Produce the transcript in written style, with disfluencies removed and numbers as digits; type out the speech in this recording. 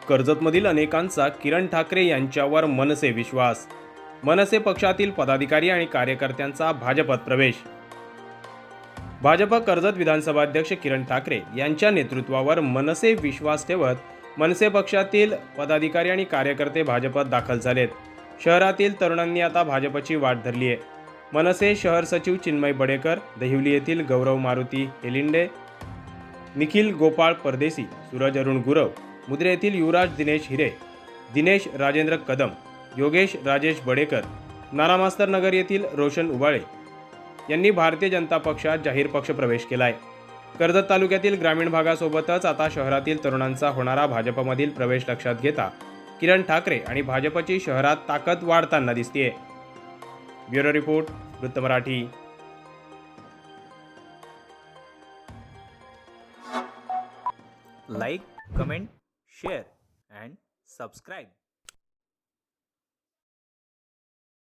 कर्जतमधील अनेकांचा किरण ठाकरे यांच्यावर मनसे विश्वास. मनसे पक्षातील पदाधिकारी आणि कार्यकर्त्यांचा भाजपात प्रवेश. भाजप कर्जत विधानसभा अध्यक्ष किरण ठाकरे यांच्या नेतृत्वावर मनसे विश्वास ठेवत मनसे पक्षातील पदाधिकारी आणि कार्यकर्ते भाजपात दाखल झालेत. शहरातील तरुणांनी आता भाजपची वाट धरली आहे. मनसे शहर सचिव चिन्मय बडेकर, दहिवली येथील गौरव मारुती हेलिंडे, निखिल गोपाळ परदेसी, सूरज अरुण गुरव, मुद्रे येथील युवराज दिनेश हिरे, दिनेश राजेंद्र कदम, योगेश राजेश बडेकर, नाना मास्तर नगर येथील रोशन उबाळे यांनी भारतीय जनता पक्षात जाहीर पक्ष प्रवेश केलाय. कर्जत तालुक्यातील ग्रामीण भागासोबतच आता शहरातील तरुणांचा होणारा भाजपमधील प्रवेश लक्षात घेता किरण ठाकरे आणि भाजपची शहरात ताकद वाढताना दिसतेय. ब्युरो रिपोर्ट, वृत्त Marathi. Like, comment, share and subscribe.